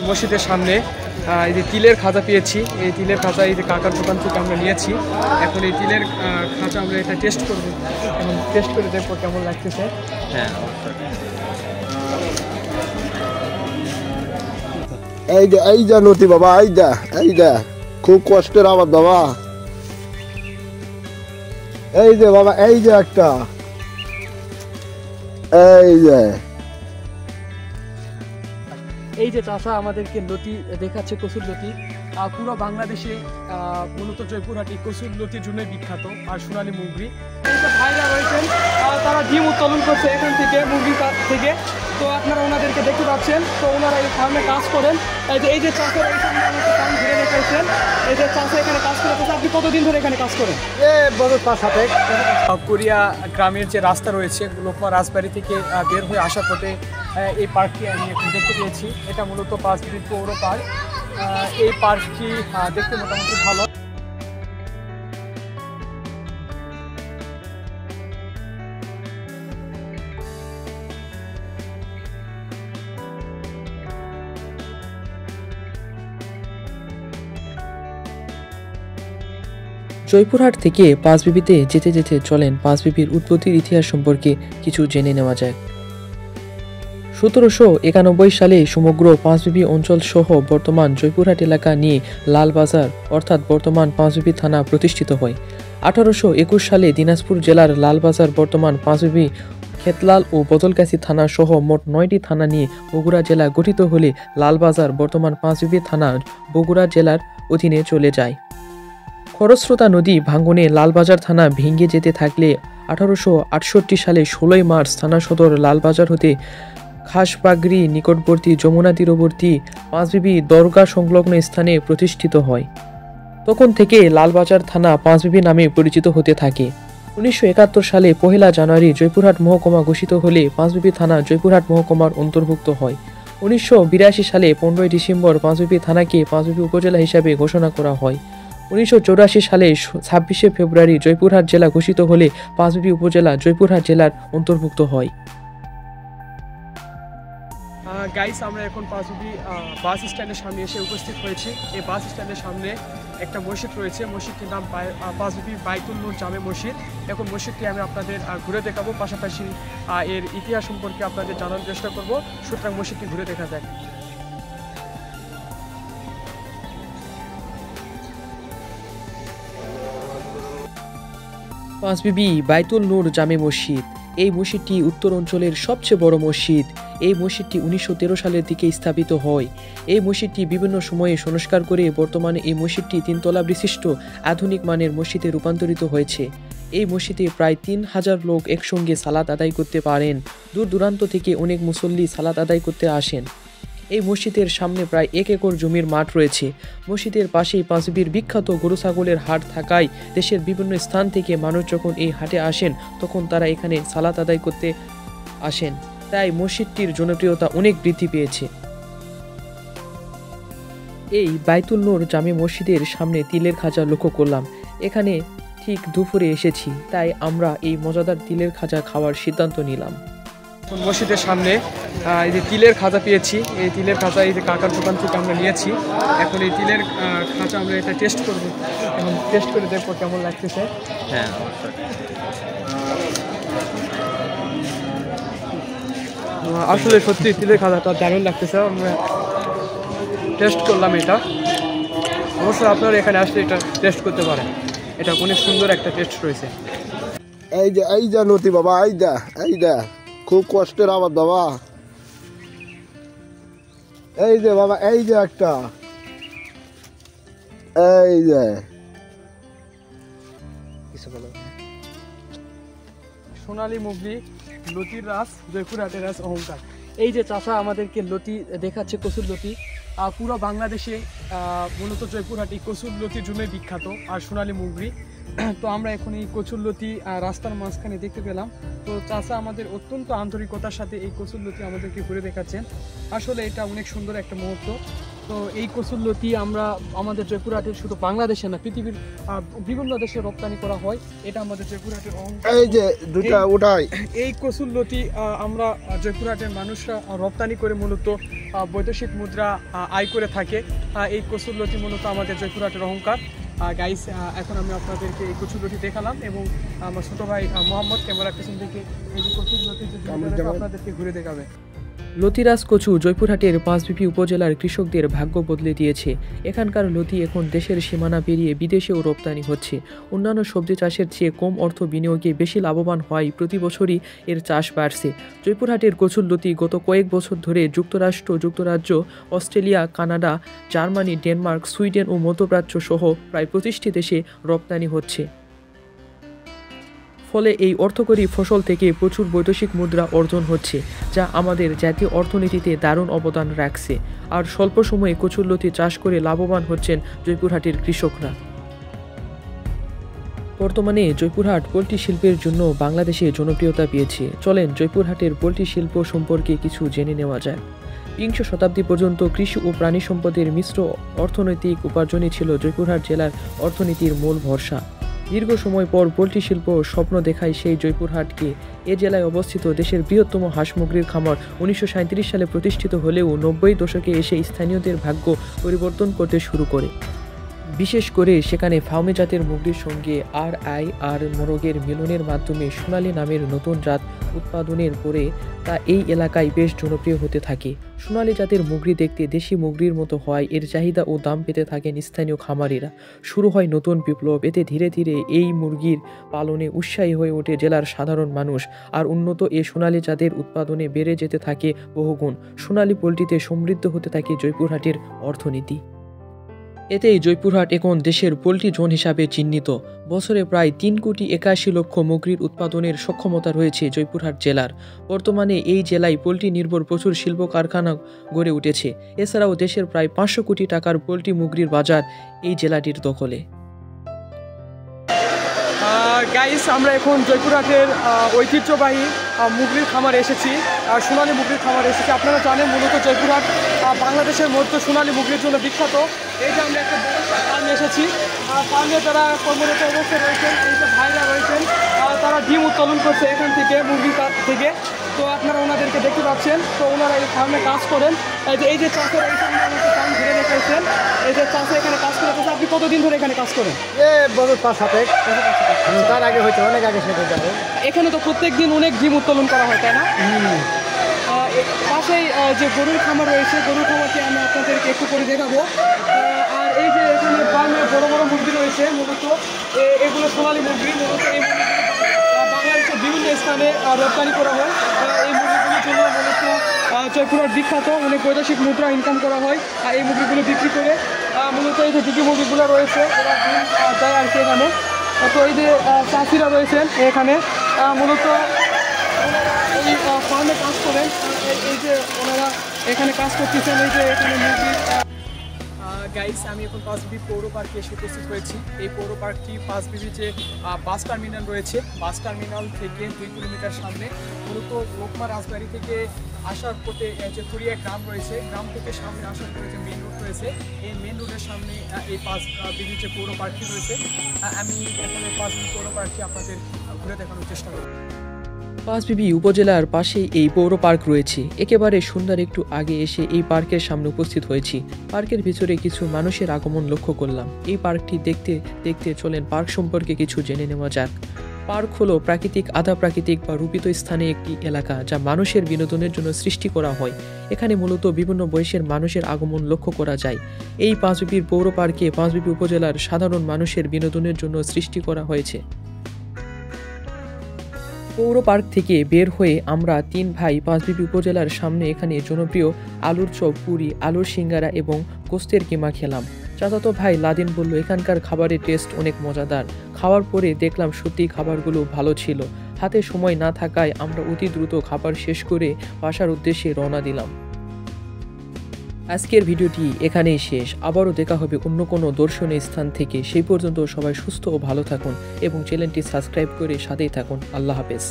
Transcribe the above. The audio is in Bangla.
মসজিদের সামনে এই যে তিলের খাজা পেয়েছি, এই তিলের খাজা এই যে কাকার দোকান থেকে আমরা নিয়েছি। এখন এই তিলের খাজা আমরা এটা টেস্ট করবো, এখন টেস্ট করে দেখবো কেমন লাগতেছে। হ্যাঁ, এই যা নতি বাবা, এই যা খুব কষ্টের আবার বাবা। এই যে বাবা, এই যে একটা, এই যে চাষা আমাদেরকে লতি দেখাচ্ছে, কসুর লতি। পুরো বাংলাদেশে মূলত জয়পুরহাট এই কসুর লতির জন্য বিখ্যাত, আর সোনালী মুগরি। এই যে ভাইরা রয়েছেন, তারা ডিম উত্তোলন করছে এখান থেকে, মুরগির থেকে। তো আপনারা ওনাদেরকে দেখতে পাচ্ছেন, তো ওনারা এই ফার্মে কাজ করেন। এই যে চাষের আমাকে ফার্ম ঘুরে দেখাচ্ছেন, এই যে চাষা এখানে কাজ করে। আপনি কতদিন ধরে এখানে কাজ করেন? বছর 5-7। কোরিয়া গ্রামের যে রাস্তা রয়েছে, লোকমা রাজবাড়ি থেকে বের হয়ে আসার পথে এই পার্কটি আমি এখন দেখতে পেয়েছি। এটা মূলত পাঁচবিবি পৌর পার্ক। এই পার্কটি দেখতে মোটামুটি ভালো। জয়পুরহাট থেকে পাঁচবিবিতে যেতে যেতে চলেন পাঁচবিবির উৎপত্তির ইতিহাস সম্পর্কে কিছু জেনে নেওয়া যাক। 1791 সালে সমগ্র পাঁচবিবি অঞ্চল সহ বর্তমান জয়পুরহাট এলাকা নিয়ে লালবাজার অর্থাৎ বর্তমান পাঁচবিবি থানা প্রতিষ্ঠিত হয়। 1821 সালে দিনাজপুর জেলার লালবাজার বর্তমান পাঁচবিবি, খেতলাল ও বদলগাছি থানা সহ মোট 9টি থানা নিয়ে বগুড়া জেলা গঠিত হলে লালবাজার বর্তমান পাঁচবিবি থানা বগুড়া জেলার অধীনে চলে যায়। খরস্রোতা নদী ভাঙ্গনে লালবাজার থানা ভেঙে যেতে থাকলে 1868 সালে 16 মার্চ থানা সদর লালবাজার হতে খাসবাগরি নিকটবর্তী যমুনা তীরবর্তী পাঁচবিবি দরগা সংলগ্ন স্থানে প্রতিষ্ঠিত হয়। তখন থেকে লালবাজার থানা পাঁচবিবি নামে পরিচিত হতে থাকে। 1971 সালে 1 জানুয়ারি জয়পুরহাট মহকুমা ঘোষিত হলে পাঁচবিবি থানা জয়পুরহাট মহকুমার অন্তর্ভুক্ত হয়। 1982 সালে 15 ডিসেম্বর পাঁচবিবি থানাকে পাঁচবিবি উপজেলা হিসাবে ঘোষণা করা হয়। 1984 সালে 26 ফেব্রুয়ারি জয়পুরহাট জেলা ঘোষিত হলে পাঁচবিবি উপজেলা জয়পুরহাট জেলার অন্তর্ভুক্ত হয়। গাইস, আমরা এখন পাঁচবিবি বাস স্ট্যান্ডের সামনে এসে উপস্থিত হয়েছি। এই বাস স্ট্যান্ডের সামনে একটা মসজিদ রয়েছে, মসজিদটির নাম পাঁচবিবি বাইতুল নূর জামে মসজিদ। এখন মসজিদটি আমি আপনাদের ঘুরে দেখাবো, পাশাপাশি এর ইতিহাস সম্পর্কে আপনাদের জানার চেষ্টা করব। সুতরাং মসজিদটি ঘুরে দেখা যায়। পাঁচবিবি বাইতুল নূর জামে মসজিদ, এই মসজিদটি উত্তর অঞ্চলের সবচেয়ে বড় মসজিদ। এই মসজিদটি 1913 সালের দিকে স্থাপিত হয়। এই মসজিদটি বিভিন্ন সময়ে সংস্কার করে বর্তমানে এই মসজিদটি 3 তলা বিশিষ্ট আধুনিক মানের মসজিদে রূপান্তরিত হয়েছে। এই মসজিদে প্রায় 3000 লোক একসঙ্গে সালাত আদায় করতে পারেন। দূর দূরান্ত থেকে অনেক মুসল্লি সালাত আদায় করতে আসেন। এই মসজিদের সামনে প্রায় 1 একর জমির মাঠ রয়েছে। মসজিদের পাশেই পাঁচবিবির বিখ্যাত গরু ছাগলের হাট থাকায় দেশের বিভিন্ন স্থান থেকে মানুষ যখন এই হাটে আসেন তখন তারা এখানে সালাত আদায় করতে আসেন। তাই মসজিদটির জনপ্রিয়তা অনেক বৃদ্ধি পেয়েছে। এই বাইতুল নূর জামে মসজিদের সামনে তিলের খাজা লক্ষ্য করলাম। এখানে ঠিক দুপুরে এসেছি, তাই আমরা এই মজাদার তিলের খাজা খাওয়ার সিদ্ধান্ত নিলাম। মসজিদের সামনে এই যে তিলের খাজা পেয়েছি, এই তিলের খাজা এই যে কাকার দোকান থেকে আমরা নিয়েছি। এখন এই তিলের খাজা আমরা এটা টেস্ট করবো, এখন টেস্ট করে দেখবো কেমন লাগতেছে। হ্যাঁ, আসলে সত্যি তিলের খাজাটা দারুণ লাগতেছে। আমরা টেস্ট করলাম এটা, অবশ্যই আপনারা এখানে আসলে এটা টেস্ট করতে পারেন। এটা অনেক সুন্দর একটা টেস্ট রয়েছে। এই যা নতি বাবা, এই যা খুব কষ্টের আবার বাবা। এই যে বাবা, এই যে একটা, এই যে সোনালী মুগরি, লতির রাস, জয়পুরহাটের রাস, অহংকার। এই যে চাষা আমাদেরকে লতি দেখাচ্ছে, কসুর লতি। পুরো বাংলাদেশে মূলত জয়পুরহাট এই কসুর লতির জন্যই বিখ্যাত, আর সোনালী মুগরি। তো আমরা এখন এই কচুরলতি রাস্তার মাঝখানে দেখতে পেলাম। তো চাচা আমাদের অত্যন্ত আন্তরিকতার সাথে এই কচুরলতি আমাদেরকে ঘুরে দেখাচ্ছেন। আসলে এটা অনেক সুন্দর একটা মুহূর্ত। তো এই কচুরলতি আমরা আমাদের জয়পুরহাটের শুধু বাংলাদেশে না, পৃথিবীর বিভিন্ন দেশে রপ্তানি করা হয়। এটা আমাদের জয়পুরহাটের এই যে দুটা উঠাই। এই কচুরলতি আমরা জয়পুরহাটের মানুষরা রপ্তানি করে মূলত বৈদেশিক মুদ্রা আয় করে থাকে। এই কচুরলতি মূলত আমাদের জয়পুরহাটের অহংকার। গাইস, এখন আমি আপনাদেরকে এই কচুরলতি দেখালাম এবং আমার ছোট ভাই মোহাম্মদ ক্যামেরার পেছন থেকে এই যে কচুরলতি আপনাদেরকে ঘুরে দেখাবে। লতিরাজ কচু জয়পুরহাটের পাঁচবিবি উপজেলার কৃষকদের ভাগ্য বদলে দিয়েছে। এখানকার লতি এখন দেশের সীমানা পেরিয়ে বিদেশেও রপ্তানি হচ্ছে। অন্যান্য সবজি চাষের চেয়ে কম অর্থ বিনিয়োগে বেশি লাভবান হওয়ায় প্রতি বছরই এর চাষ বাড়ছে। জয়পুরহাটের কচুর লতি গত কয়েক বছর ধরে যুক্তরাষ্ট্র, যুক্তরাজ্য, Australia, Canada, Germany, Denmark, Sweden ও মধ্যপ্রাচ্য সহ প্রায় 25টি দেশে রপ্তানি হচ্ছে। ফলে এই অর্থকরী ফসল থেকে প্রচুর বৈদেশিক মুদ্রা অর্জন হচ্ছে, যা আমাদের জাতীয় অর্থনীতিতে দারুণ অবদান রাখছে। আর স্বল্প সময়ে কচুরলতি চাষ করে লাভবান হচ্ছেন জয়পুরহাটের কৃষকরা। বর্তমানে জয়পুরহাট পোল্ট্রি শিল্পের জন্য বাংলাদেশে জনপ্রিয়তা পেয়েছে। চলেন জয়পুরহাটের পোল্ট্রি শিল্প সম্পর্কে কিছু জেনে নেওয়া যায়। বিংশ শতাব্দী পর্যন্ত কৃষি ও প্রাণী সম্পদের মিশ্র অর্থনৈতিক উপার্জনই ছিল জয়পুরহাট জেলার অর্থনীতির মূল ভরসা। দীর্ঘ সময় পর পোল্ট্রি শিল্প স্বপ্ন দেখায় সেই জয়পুরহাটকে। এ জেলায় অবস্থিত দেশের বৃহত্তম হাঁস মুরগির খামার 1937 সালে প্রতিষ্ঠিত হলেও 90 দশকে এসে স্থানীয়দের ভাগ্য পরিবর্তন করতে শুরু করে। বিশেষ করে সেখানে ফার্মে জাতের মুরগির সঙ্গে আর মোরগের মিলনের মাধ্যমে সোনালী নামের নতুন জাত উৎপাদনের পরে তা এই এলাকায় বেশ জনপ্রিয় হতে থাকে। সোনালী জাতের মুরগি দেখতে দেশি মুরগির মতো হওয়ায় এর চাহিদা ও দাম পেতে থাকেন স্থানীয় খামারিরা। শুরু হয় নতুন বিপ্লব। এতে ধীরে ধীরে এই মুরগির পালনে উৎসাহী হয়ে ওঠে জেলার সাধারণ মানুষ। আর উন্নত এ সোনালী জাতের উৎপাদনে বেড়ে যেতে থাকে বহুগুণ। সোনালী পোল্ট্রিতে সমৃদ্ধ হতে থাকে জয়পুরহাটের অর্থনীতি। এতেই জয়পুরহাট এখন দেশের পোল্ট্রি জোন হিসাবে চিহ্নিত। বছরে প্রায় 3,81,00,000 মুরগির উৎপাদনের সক্ষমতা রয়েছে জয়পুরহাট জেলার। বর্তমানে এই জেলায় পোল্ট্রি নির্ভর প্রচুর শিল্প কারখানা গড়ে উঠেছে। এছাড়াও দেশের প্রায় 500 কোটি টাকার পোল্ট্রি মুরগির বাজার এই জেলাটির দখলে। গাইস, আমরা এখন জয়পুরহাটের ঐতিহ্যবাহী মুরগির খামারে এসেছি, সোনালী মুরগির খামারে এসেছি। আপনারা জানেন মূলত জয়পুরহাট বাংলাদেশের মধ্যে সোনালী মুরগির জন্য বিখ্যাত। এই যে আমরা একটা বড় ফার্মে এসেছি, ফার্মে যারা কর্মরত অবস্থায় রয়েছেন, এই যে ভাইরা রয়েছেন, তারা ডিম উৎপাদন করছে এখান থেকে, মুরগির থেকে। তো আপনারা ওনাদেরকে দেখতে পাচ্ছেন। তো ওনারা এই ফার্মে কাজ করেন। এই যে চাষের এই সামনে আমাকে ফার্ম ঘিরে রেখেছেন, এই যে চাষে এখানে কাজ করে। আপনি কতদিন ধরে এখানে কাজ করেন? বছর 5-7 তার আগে হয়তো অনেক আগে শেষ হয়ে যাবে। এখানে তো প্রত্যেক দিন অনেক ডিম উৎপাদন করা হয়, তাই না? পাশেই যে গরুর খামার রয়েছে, গরুর খামারটি আমি আপনাদেরকে একটু করে দেখাবো। আর এই যে এখানে ফার্মে বড় বড় মুরগি রয়েছে, মূলত এগুলো সোনালী মুরগি। মূলত এই বাংলাদেশের বিভিন্ন স্থানে রপ্তানি করা হয়। এই মুরগিগুলোর জন্য মূলত জয়পুরহাট বিখ্যাত। অনেক বৈদেশিক মুদ্রা ইনকাম করা হয় এই মুরগিগুলো বিক্রি করে। মূলত এই যে দিদি মুরগিগুলো রয়েছে, এরা ডিম দেয় আর কি এখানে। তো এই যে চাষিরা রয়েছেন এখানে, মূলত এই ফার্মে কাজ করেন। এই যে ওনারা এখানে কাজ করতেছেন। এই যে এখানে মুরগি। গাইস, আমি এখন পাঁচবিবি পৌর পার্কে এসে উপস্থিত হয়েছি। এই পৌর পার্কটি পাঁচবিবি যে বাস টার্মিনাল রয়েছে, বাস টার্মিনাল থেকে 2 কিলোমিটার সামনে। মূলত লোকমা রাজবাড়ি থেকে আসার পথে যে তুরিয়া গ্রাম রয়েছে, গ্রাম থেকে সামনে আসার পরে যে মেন রোড রয়েছে, এই মেন রোডের সামনে এই পাঁচবিবি যে পৌর পার্কটি রয়েছে। আমি এখানে পাঁচবিবি পৌর পার্কটি আপনাদের ঘুরে দেখানোর চেষ্টা করব। পাঁচবিবি উপজেলার পাশেই এই পৌর পার্ক রয়েছে। একেবারে সন্ধ্যার একটু আগে এসে এই পার্কের সামনে উপস্থিত হয়েছি। পার্কের ভিতরে কিছু মানুষের আগমন লক্ষ্য করলাম। এই পার্কটি দেখতে দেখতে চলেন পার্ক সম্পর্কে কিছু জেনে নেওয়া যাক। পার্ক হলো প্রাকৃতিক, আধা প্রাকৃতিক বা রূপিত স্থানে একটি এলাকা, যা মানুষের বিনোদনের জন্য সৃষ্টি করা হয়। এখানে মূলত বিভিন্ন বয়সের মানুষের আগমন লক্ষ্য করা যায়। এই পাঁচবিবির পৌর পার্কে পাঁচবিবি উপজেলার সাধারণ মানুষের বিনোদনের জন্য সৃষ্টি করা হয়েছে। পৌর পার্ক থেকে বের হয়ে আমরা 3 ভাই পাঁচবিবি উপজেলার সামনে এখানে জনপ্রিয় আলুর চপ, পুরি, আলুর সিঙ্গারা এবং গোস্তের কিমা খেলাম। চাচাতো ভাই লাদিন বলল এখানকার খাবারের টেস্ট অনেক মজাদার। খাওয়ার পরে দেখলাম সত্যি খাবারগুলো ভালো ছিল। হাতে সময় না থাকায় আমরা অতি দ্রুত খাবার শেষ করে বাসার উদ্দেশ্যে রওনা দিলাম। আজকের ভিডিওটি এখানেই শেষ। আবারও দেখা হবে অন্য কোনো দর্শনীয় স্থান থেকে। সেই পর্যন্ত সবাই সুস্থ ও ভালো থাকুন এবং চ্যানেলটি সাবস্ক্রাইব করে সাথেই থাকুন। আল্লাহ হাফেজ।